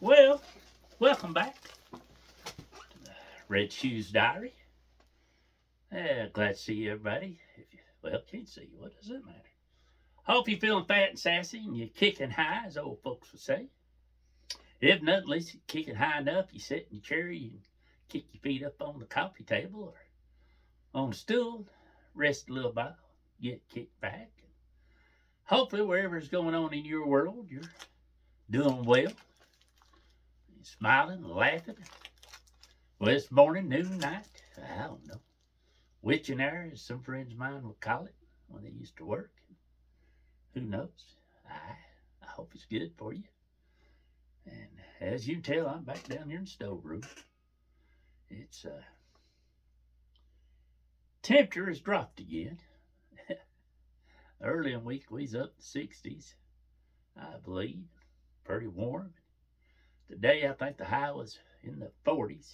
Well, welcome back to the Red Shoes Diary. Glad to see everybody. Can't see you. What does it matter? Hope you're feeling fat and sassy and you're kicking high, as old folks would say. If nothing, at least you're kicking high enough. You sit in your chair, you can kick your feet up on the coffee table or on the stool, rest a little while, get kicked back. Hopefully, wherever's going on in your world, you're doing well. You're smiling, laughing. Well, it's morning, noon, night. I don't know. Witching hour, as some friends of mine would call it when they used to work. Who knows? I hope it's good for you. And as you can tell, I'm back down here in the stove room. It's temperature has dropped again. Early in the week we was up to 60s, I believe. Pretty warm. Today I think the high was in the 40s.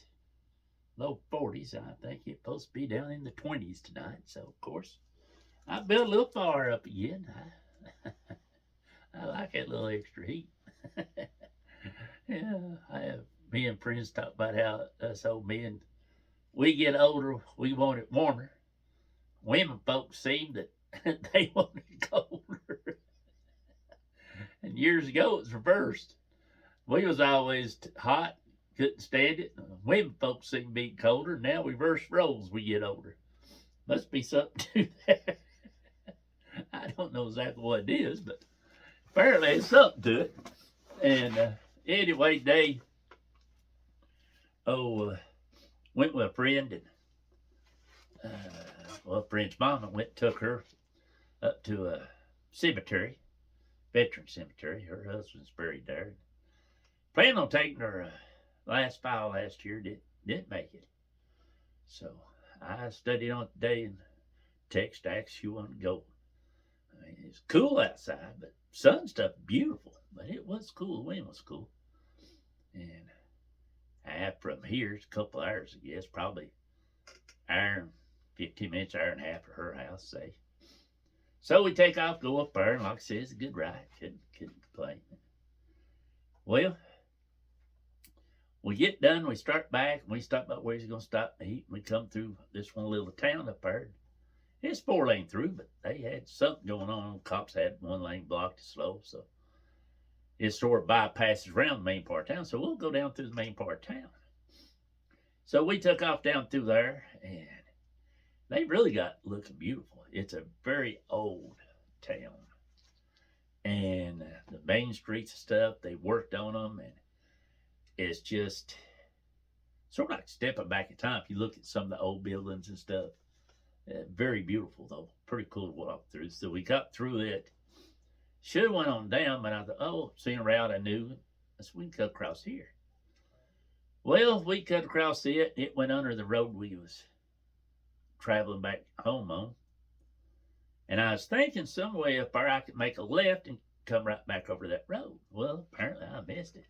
Low 40s. I think it's supposed to be down in the 20s tonight. So, of course, I built a little fire up again. I like that little extra heat. Yeah, me and friends talk about how us old men, we get older, we want it warmer. Women folks seem that they want it colder. And years ago it was reversed. We was always hot, couldn't stand it. Women folks seem to be colder. Now we reverse roles we get older. Must be something to that. I don't know exactly what it is, but apparently it's something to it. And anyway, today, went with a friend, and a friend's mama went and took her up to a cemetery, veteran cemetery. Her husband's buried there. Planned on taking her last file last year, didn't make it. So I studied on it today and text asked she wanted to go. I mean, it's cool outside, but sun stuff beautiful. But it was cool. The wind was cool. And from here, it's a couple hours, I guess, probably hour, 15 minutes, hour and a half to her house, say. So we take off, go up there, and like I said, it's a good ride. Couldn't complain. Well, we get done, we start back, and we stop about where he's going to stop and eat. And we come through this one little town up there. It's 4-lane through, but they had something going on. Cops had one lane blocked to slow, so it sort of bypasses around the main part of town. So we'll go down through the main part of town. So we took off down through there, and they really got looking beautiful. It's a very old town. And the main streets and stuff, they worked on them, and it's just sort of like stepping back in time. If you look at some of the old buildings and stuff, very beautiful though, pretty cool to walk through. So we got through it. Should have went on down, but I thought, seeing a route I knew, so we can cut across here. Well, we cut across it. It went under the road we was traveling back home on. And I was thinking some way up there I could make a left and come right back over that road. Well, apparently I missed it.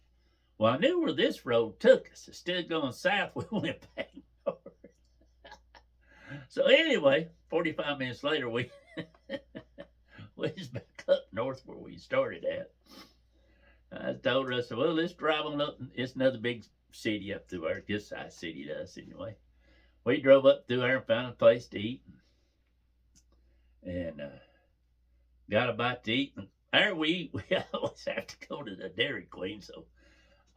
Well, I knew where this road took us. Instead of going south, we went back north. So anyway, 45 minutes later, we was back up north where we started at. I told her, I said, well, let's drive on up. It's another big city up through there. Good sized city to us anyway. We drove up through there and found a place to eat. And got a bite to eat. And there we eat. We always have to go to the Dairy Queen. So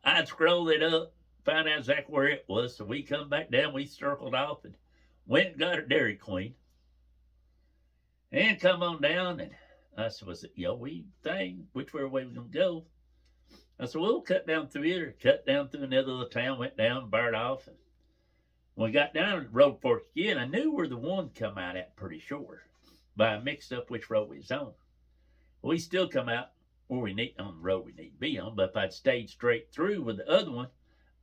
I scrolled it up, found out exactly where it was. So we come back down. We circled off and went and got a Dairy Queen. And come on down. And I said, was it, we think which way we going to go? I said, well, we'll cut down through it or cut down through another little town, went down, barred off. And when we got down the road fork again, I knew where the one come out at pretty sure. But I mixed up which road we was on. We still come out where we need on the road we need to be on, but if I'd stayed straight through with the other one,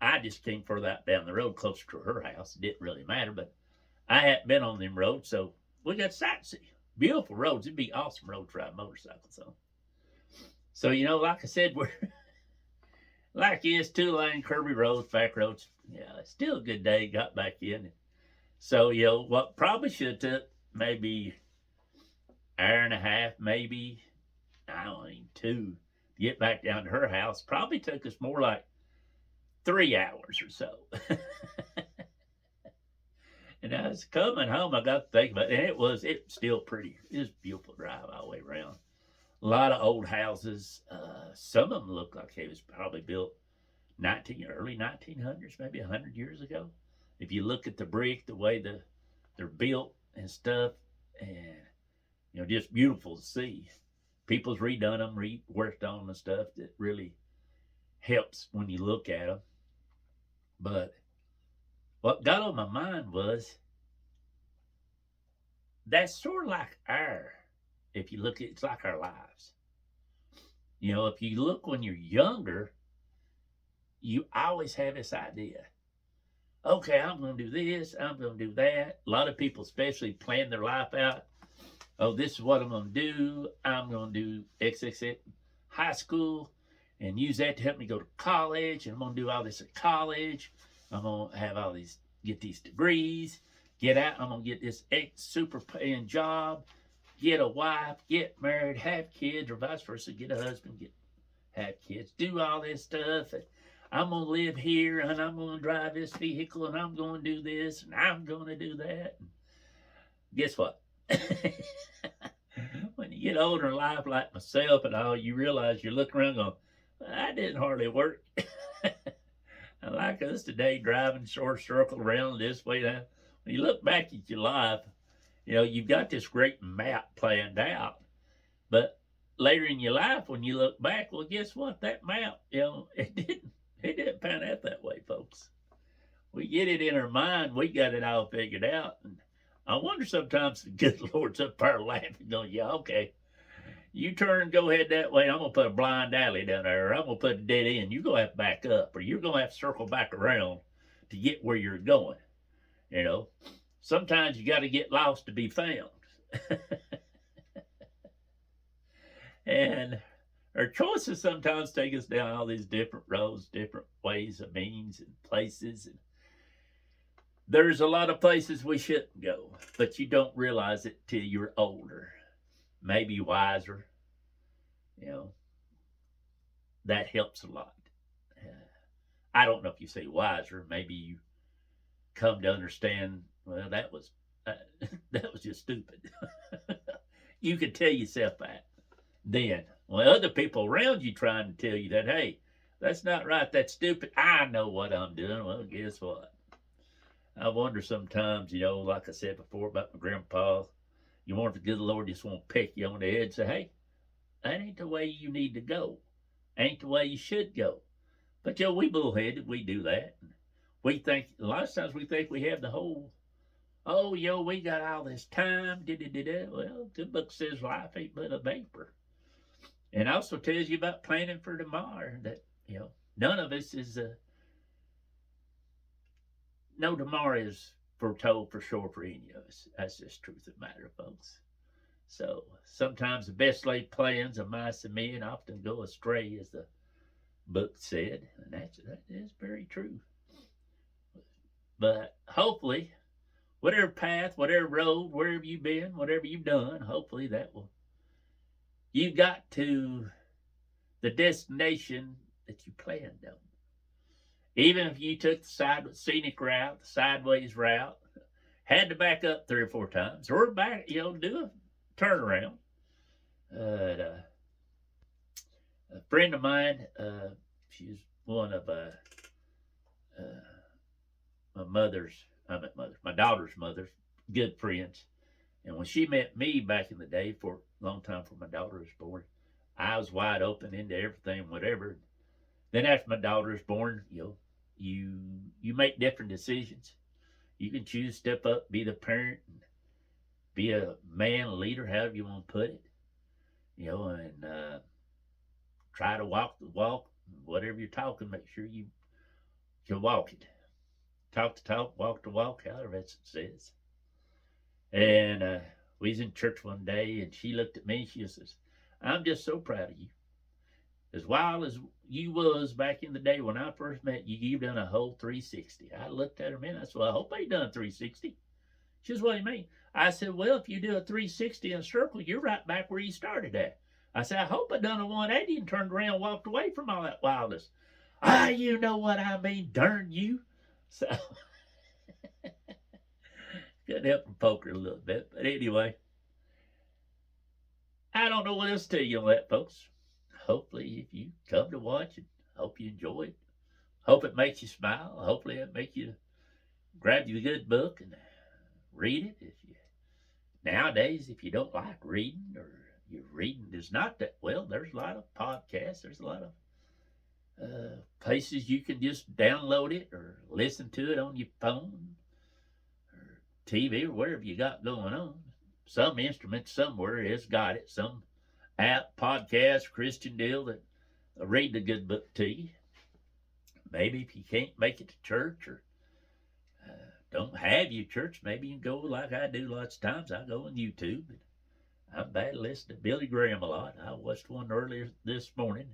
I just came further out down the road closer to her house. It didn't really matter, but I hadn't been on them roads, so we got sightseeing. Beautiful roads. It'd be awesome roads to ride motorcycles on. So, like I said, we're like it's 2-lane curvy roads, back roads. Yeah, it's still a good day. Got back in. So, what probably should have took maybe hour and a half, maybe, I don't know, 2, to get back down to her house. Probably took us more like 3 hours or so. And I was coming home, I got to think about it, and it was still pretty. It was a beautiful drive all the way around. A lot of old houses. Some of them look like they was probably built early 1900s, maybe 100 years ago. If you look at the brick, the way they're built and stuff, and just beautiful to see. People's redone them, reworked on them and stuff that really helps when you look at them. But what got on my mind was that's sort of like if you look at it's like our lives. If you look when you're younger, you always have this idea. Okay, I'm going to do this, I'm going to do that. A lot of people, especially, plan their life out. Oh, this is what I'm going to do. I'm going to do XXX high school and use that to help me go to college. And I'm going to do all this at college. I'm going to have get these degrees, get out. I'm going to get this super paying job, get a wife, get married, have kids, or vice versa, get a husband, have kids, do all this stuff. And I'm going to live here, and I'm going to drive this vehicle, and I'm going to do this, and I'm going to do that. And guess what? When you get older in life like myself and all, you realize you're looking around going, that didn't hardly work. And like us today, driving short circle around this way, that when you look back at your life, you've got this great map planned out. But later in your life, when you look back, well, guess what? That map, it didn't pan out that way, folks. We get it in our mind. We got it all figured out. And I wonder sometimes the good Lord's up there laughing, going, yeah, okay. You turn, go ahead that way. I'm going to put a blind alley down there. Or I'm going to put a dead end. You're going to have to back up. Or you're going to have to circle back around to get where you're going. Sometimes you got to get lost to be found. And our choices sometimes take us down all these different roads, different ways of means and places. And there's a lot of places we shouldn't go, but you don't realize it till you're older, maybe wiser. That helps a lot. I don't know if you say wiser. Maybe you come to understand, well, that was just stupid. You could tell yourself that then. Well, other people around you trying to tell you that, hey, that's not right, that's stupid. I know what I'm doing. Well, guess what? I wonder sometimes, like I said before about my grandpa, you wonder if the good Lord just want to pick you on the head and say, hey, that ain't the way you need to go. Ain't the way you should go. But, we bullheaded, we do that. We think, a lot of times we think we have the whole, we got all this time, Well, the book says life ain't but a vapor. And also tells you about planning for tomorrow, that, none of us is, no tomorrow is foretold for sure for any of us. That's just truth of the matter, folks. So sometimes the best laid plans of mice and men often go astray, as the book said, and that is very true. But hopefully, whatever path, whatever road, wherever you've been, whatever you've done, hopefully you got to the destination that you planned on. Even if you took the scenic route, the sideways route, had to back up 3 or 4 times, or back, do a turnaround. A friend of mine, she's one of my daughter's mother's good friends. And when she met me back in the day, for a long time before my daughter was born, I was wide open into everything, whatever. Then after my daughter was born, you make different decisions. You can choose to step up, be the parent, and be a man, a leader, however you want to put it. And try to walk the walk. Whatever you're talking, make sure you can walk it. Talk the talk, walk the walk, however it says. And we was in church one day, and she looked at me, and she says, I'm just so proud of you. As wild as you was back in the day when I first met you, you've done a whole 360. I looked at her, man, I said, well, I hope I done a 360. She says, what do you mean? I said, well, if you do a 360 in a circle, you're right back where you started at. I said, I hope I done a 180 and turned around and walked away from all that wildness. Ah, you know what I mean, darn you. So, couldn't help but poke her a little bit. But anyway, I don't know what else to tell you on that, folks. Hopefully, if you come to watch it, hope you enjoy it. Hope it makes you smile. Hopefully, it make you grab you a good book and read it. If you nowadays, if you don't like reading or your reading is not that well, there's a lot of podcasts. There's a lot of places you can just download it or listen to it on your phone or TV or wherever you got going on. Some instrument somewhere has got it. Some app, podcast, Christian deal that read a good book to you. Maybe if you can't make it to church or don't have your church, maybe you can go like I do lots of times. I go on YouTube. And I'm bad at listening to Billy Graham a lot. I watched one earlier this morning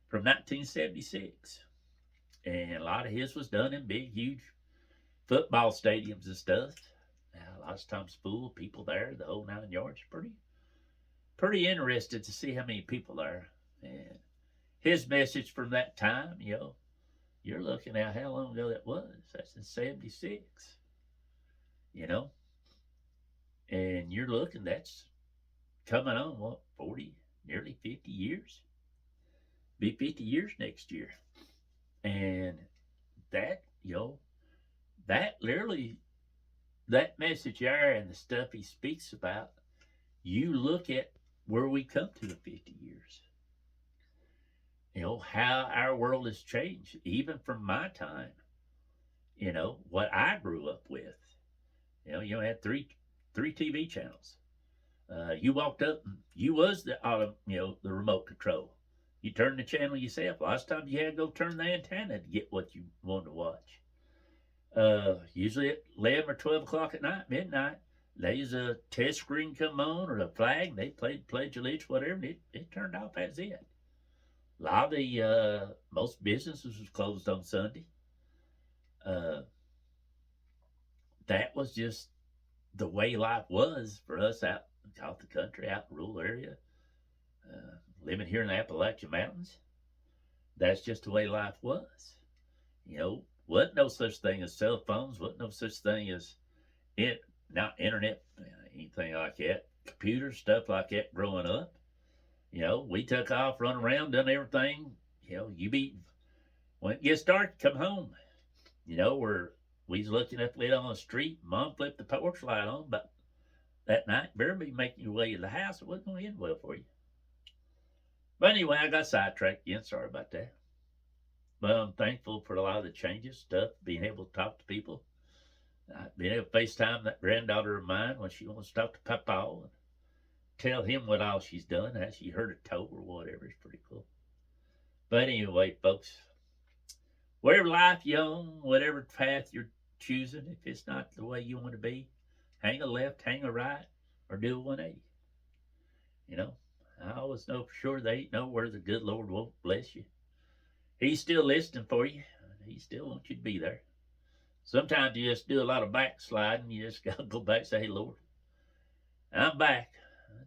from 1976. And a lot of his was done in big, huge football stadiums and stuff. Now, a lot of times full of people there, the whole 9 yards. Pretty interested to see how many people there. And his message from that time, you're looking at how long ago that was. That's in 76. And you're looking, that's coming on, 40, nearly 50 years? Be 50 years next year. And that, that literally, that message there and the stuff he speaks about, you look at where we come to in 50 years. How our world has changed, even from my time. What I grew up with. You had three TV channels. You walked up, and you was the the remote control. You turned the channel yourself. Last time you had to go turn the antenna to get what you wanted to watch. Usually at 11 or 12 o'clock at night, midnight, there's a test screen come on or a flag. They played Pledge of Allegiance, whatever, and it turned off. That's it. A lot of the most businesses was closed on Sunday. That was just the way life was for us out the country, out in the rural area, living here in the Appalachian Mountains. That's just the way life was. Wasn't no such thing as cell phones. Wasn't no such thing as not internet, anything like that. Computers, stuff like that. Growing up, we took off, run around, done everything. When it gets dark, come home. We was looking up lit on the street. Mom flipped the porch light on, but that night, better be making your way to the house. It wasn't going to end well for you. But anyway, I got sidetracked again. Sorry about that. But I'm thankful for a lot of the changes, stuff, being able to talk to people. Being able to FaceTime that granddaughter of mine when she wants to talk to Papa and tell him what all she's done, how she heard a toe or whatever. It's pretty cool. But anyway, folks, whatever life you're on, whatever path you're choosing, if it's not the way you want to be, hang a left, hang a right, or do a 180. I always know for sure they ain't nowhere the good Lord won't bless you. He's still listening for you. He still wants you to be there. Sometimes you just do a lot of backsliding. You just got to go back and say, hey, Lord, I'm back.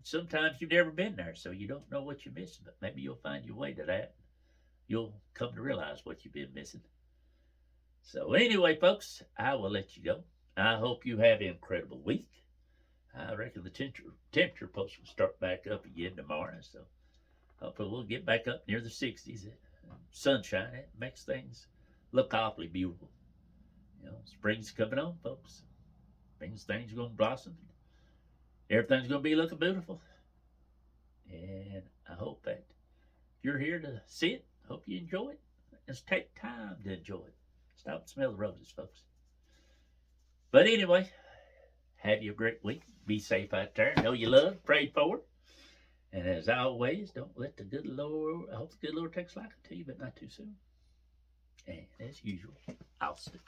Sometimes you've never been there, so you don't know what you're missing, but maybe you'll find your way to that. You'll come to realize what you've been missing. So anyway, folks, I will let you go. I hope you have an incredible week. I reckon the temperature post will start back up again tomorrow, so hopefully we'll get back up near the 60s. Sunshine, it makes things look awfully beautiful. Spring's coming on, folks. Things are going to blossom. Everything's going to be looking beautiful. And I hope that you're here to see it. Hope you enjoy it. Just take time to enjoy it. Stop and smell the roses, folks. But anyway, have you a great week. Be safe out there. Know you love. Pray for it. And as always, don't let the good Lord, I hope the good Lord takes liking to you, but not too soon. And as usual, I'll see.